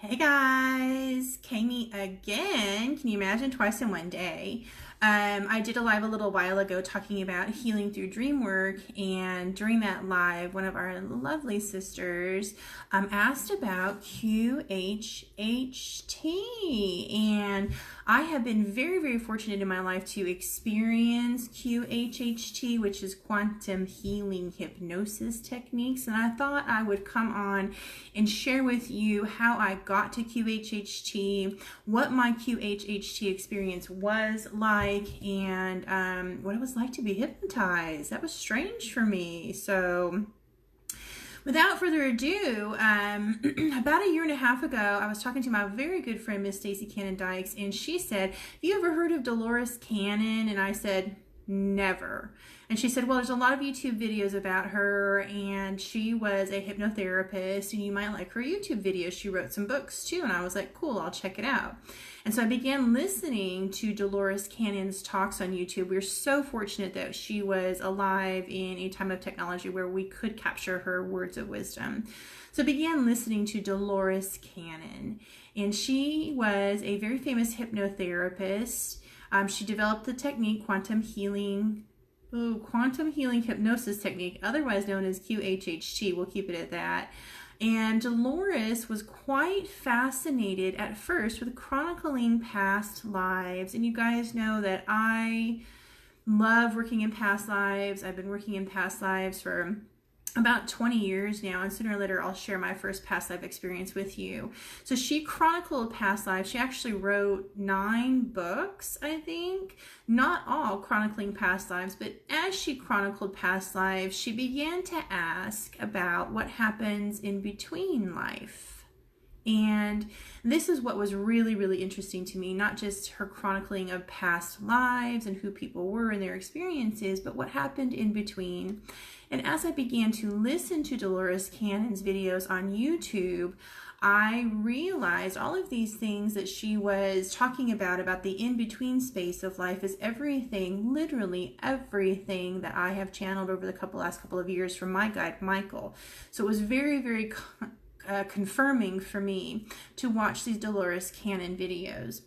Hey guys, Kami again. Can you imagine twice in one day? I did a live a little while ago talking about healing through dream work, and during that live, one of our lovely sisters asked about QHHT, and I have been very, very fortunate in my life to experience QHHT, which is quantum healing hypnosis techniques, and I thought I would come on and share with you how I got to QHHT, what my QHHT experience was like, and what it was like to be hypnotized. That was strange for me. So without further ado, about a year and a half ago, I was talking to my very good friend, Miss Stacy Cannon Dykes, and she said, "Have you ever heard of Dolores Cannon?" And I said, "Never." And she said, "Well, there's a lot of YouTube videos about her, and she was a hypnotherapist, and you might like her YouTube videos. She wrote some books too." And I was like, "Cool, I'll check it out." And so I began listening to Dolores Cannon's talks on YouTube. We're so fortunate that she was alive in a time of technology where we could capture her words of wisdom. So I began listening to Dolores Cannon, and she was a very famous hypnotherapist. She developed the technique quantum healing hypnosis technique, otherwise known as QHHT. We'll keep it at that. And Dolores was quite fascinated at first with chronicling past lives. And you guys know that I love working in past lives. I've been working in past lives for about 20 years now, and sooner or later I'll share my first past life experience with you. So she chronicled past lives. She actually wrote 9 books, I think, not all chronicling past lives, but as she chronicled past lives, she began to ask about what happens in between life. And this is what was really, really interesting to me, not just her chronicling of past lives and who people were and their experiences, but what happened in between. And as I began to listen to Dolores Cannon's videos on YouTube, I realized all of these things that she was talking about the in-between space of life, is everything, literally everything that I have channeled over the last couple of years from my guide, Michael. So it was very, very confirming for me to watch these Dolores Cannon videos.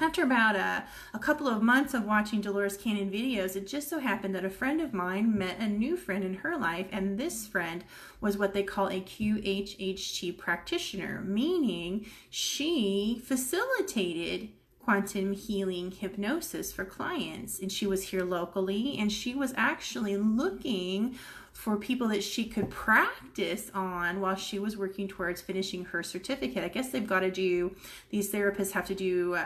After about a couple of months of watching Dolores Cannon videos, it just so happened that a friend of mine met a new friend in her life, and this friend was what they call a QHHT practitioner, meaning she facilitated quantum healing hypnosis for clients. And she was here locally, and she was actually looking for people that she could practice on while she was working towards finishing her certificate. I guess they've got to do, these therapists have to do,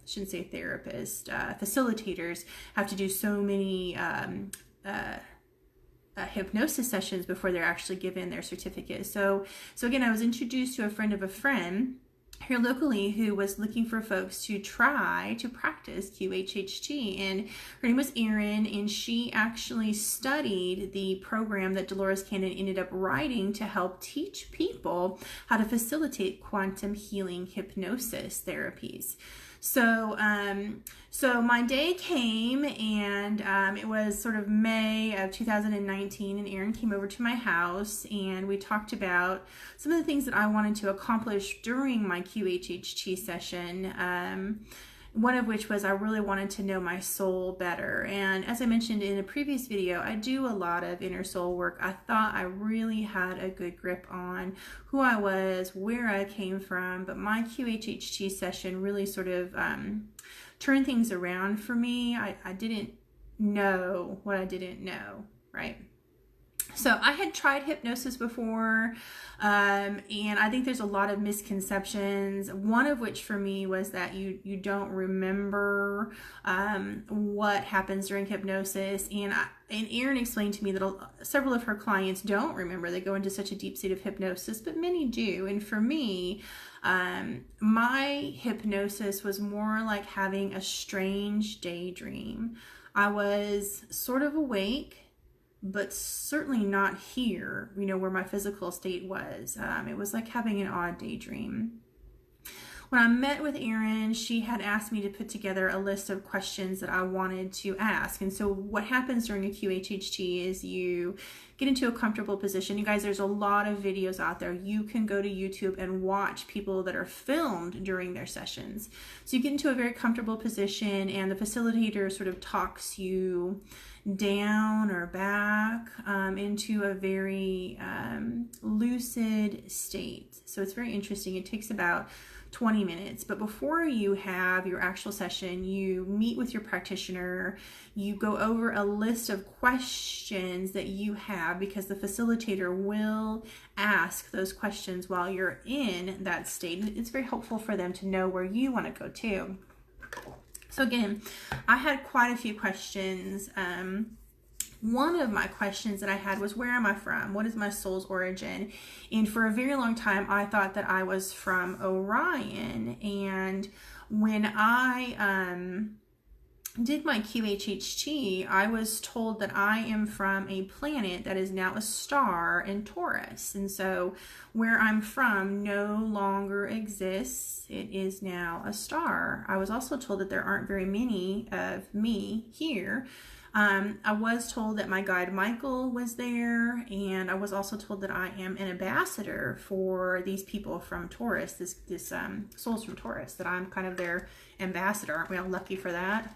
shouldn't say therapist, facilitators have to do so many hypnosis sessions before they're actually given their certificate. So again, I was introduced to a friend of a friend here locally who was looking for folks to try to practice QHHT, and her name was Erin, and she actually studied the program that Dolores Cannon ended up writing to help teach people how to facilitate quantum healing hypnosis therapies. So my day came, and it was sort of May of 2019, and Erin came over to my house, and we talked about some of the things that I wanted to accomplish during my QHHT session. One of which was I really wanted to know my soul better. And as I mentioned in a previous video, I do a lot of inner soul work. I thought I really had a good grip on who I was, where I came from, but my QHHT session really sort of turned things around for me. I didn't know what I didn't know, right? So I had tried hypnosis before, and I think there's a lot of misconceptions, one of which for me was that you don't remember what happens during hypnosis. And Erin explained to me that several of her clients don't remember. They go into such a deep state of hypnosis, but many do. And for me, my hypnosis was more like having a strange daydream. I was sort of awake, but certainly not here, where my physical state was. It was like having an odd daydream. when I met with Erin, she had asked me to put together a list of questions that I wanted to ask. And so what happens during a QHHT is you get into a comfortable position. You guys, there's a lot of videos out there. You can go to YouTube and watch people that are filmed during their sessions. So you get into a very comfortable position, and the facilitator sort of talks you down or back into a very lucid state. So it's very interesting. It takes about 20 minutes, but before you have your actual session, you meet with your practitioner, you go over a list of questions that you have, because the facilitator will ask those questions while you're in that state. And it's very helpful for them to know where you want to go to. So again, I had quite a few questions. One of my questions that I had was, where am I from? What is my soul's origin? And for a very long time, I thought that I was from Orion. And when I did my QHHT, I was told that I am from a planet that is now a star in Taurus. And so where I'm from no longer exists. It is now a star. I was also told that there aren't very many of me here. I was told that my guide Michael was there, and I was also told that I am an ambassador for these people from Taurus, this souls from Taurus, that I'm kind of their ambassador. Aren't we all lucky for that?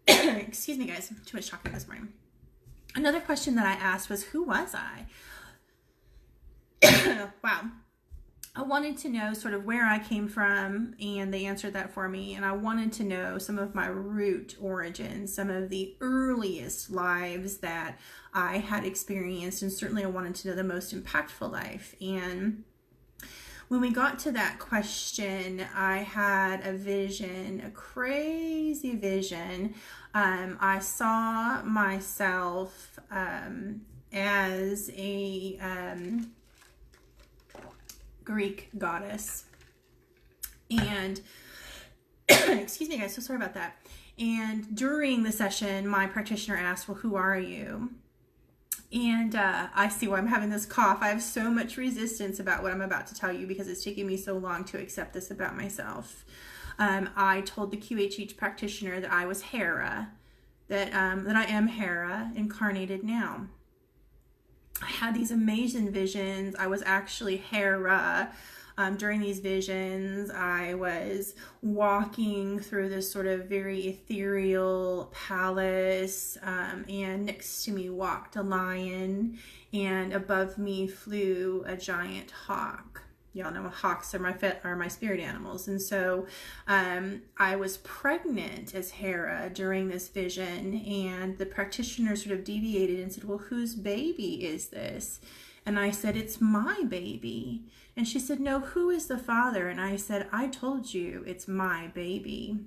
Excuse me, guys. Too much talking this morning. Another question that I asked was, who was I? Wow. I wanted to know sort of where I came from, and they answered that for me. And I wanted to know some of my root origins, some of the earliest lives that I had experienced, and certainly I wanted to know the most impactful life. And when we got to that question, I had a vision, a crazy vision. I saw myself as a Greek goddess. And excuse me, guys, so sorry about that. And during the session, my practitioner asked, well, who are you? And I see why I'm having this cough. I have so much resistance about what I'm about to tell you, because it's taken me so long to accept this about myself. I told the QHHT practitioner that I was Hera, that I am Hera incarnated now. I had these amazing visions. I was actually Hera. During these visions, I was walking through this sort of very ethereal palace, and next to me walked a lion, and above me flew a giant hawk. Y'all know hawks are my spirit animals. And so I was pregnant as Hera during this vision, and the practitioner sort of deviated and said, well, whose baby is this? And I said, it's my baby. And she said, no, who is the father? And I said, I told you, it's my baby.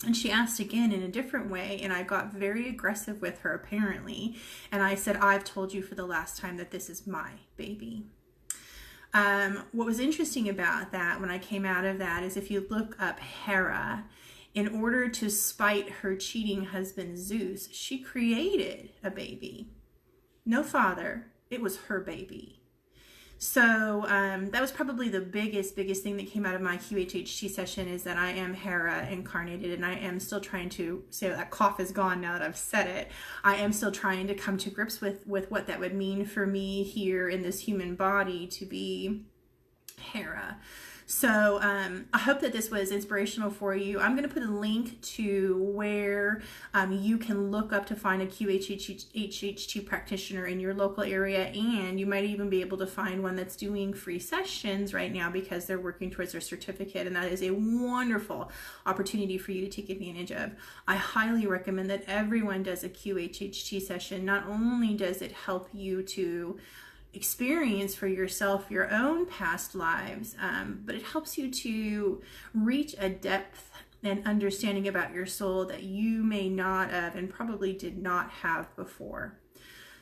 And she asked again in a different way, and I got very aggressive with her apparently. And I said, I've told you for the last time that this is my baby. What was interesting about that when I came out of that is, if you look up Hera, in order to spite her cheating husband Zeus, she created a baby. No father, it was her baby. So that was probably the biggest thing that came out of my QHHT session, is that I am Hera incarnated, and I am still trying to, so that cough is gone now that I've said it, I am still trying to come to grips with what that would mean for me here in this human body to be Hera. So I hope that this was inspirational for you. I'm going to put a link to where you can look up to find a QHHT practitioner in your local area, and you might even be able to find one that's doing free sessions right now because they're working towards their certificate, and that is a wonderful opportunity for you to take advantage of. I highly recommend that everyone does a QHHT session. Not only does it help you to experience for yourself your own past lives, but it helps you to reach a depth and understanding about your soul that you may not have and probably did not have before.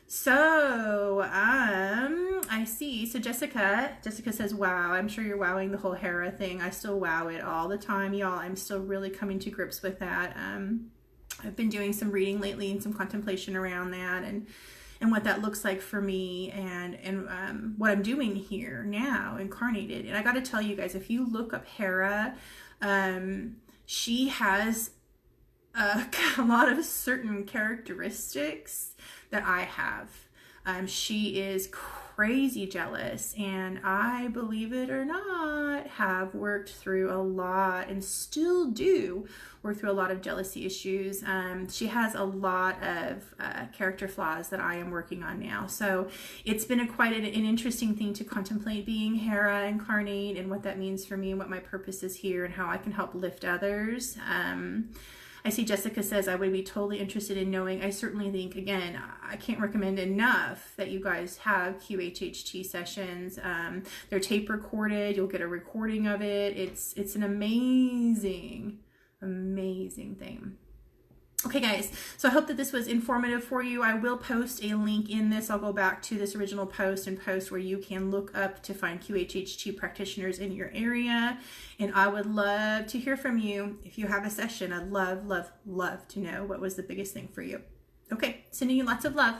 So I see. So Jessica says, wow, I'm sure you're wowing the whole Hera thing. I still wow it all the time, y'all. I'm still really coming to grips with that. I've been doing some reading lately and some contemplation around that, and and what that looks like for me, and what I'm doing here now, incarnated. And I got to tell you guys, if you look up Hera, she has a lot of certain characteristics that I have. She is crazy jealous, and I, believe it or not, have worked through a lot and still do work through a lot of jealousy issues. She has a lot of character flaws that I am working on now. So it's been quite an interesting thing to contemplate being Hera incarnate, and what that means for me, and what my purpose is here, and how I can help lift others. I see Jessica says, I would be totally interested in knowing. I certainly think, again, I can't recommend enough that you guys have QHHT sessions. They're tape recorded. You'll get a recording of it. It's an amazing, amazing thing. Okay, guys, so I hope that this was informative for you. I will post a link in this. I'll go back to this original post and post where you can look up to find QHHT practitioners in your area. And I would love to hear from you. If you have a session, I'd love, love, love to know what was the biggest thing for you. Okay, sending you lots of love.